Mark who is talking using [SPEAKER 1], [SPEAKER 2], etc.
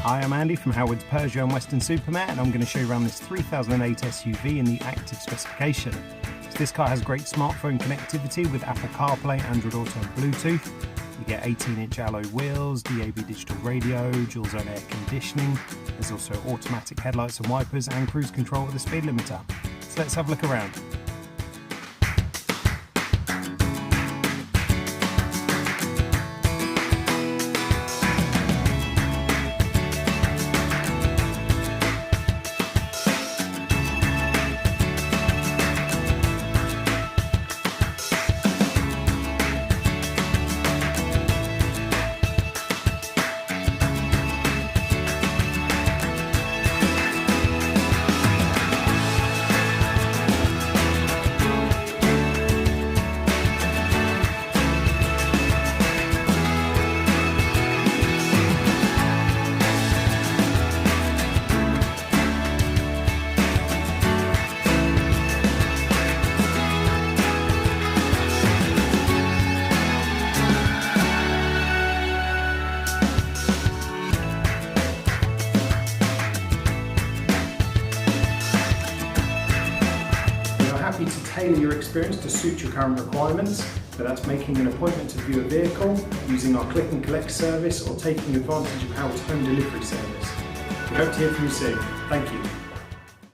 [SPEAKER 1] Hi, I'm Andy from Howard's Peugeot and Western Supermare, and I'm going to show you around this 3008 SUV in the active specification. So this car has great smartphone connectivity with Apple CarPlay, Android Auto and Bluetooth. You get 18-inch alloy wheels, DAB digital radio, dual zone air conditioning. There's also automatic headlights and wipers and cruise control with a speed limiter. So let's have a look around. Happy to tailor your experience to suit your current requirements, but that's making an appointment to view a vehicle, using our click and collect service, or taking advantage of Howard's home delivery service. We hope to hear from you soon. Thank you.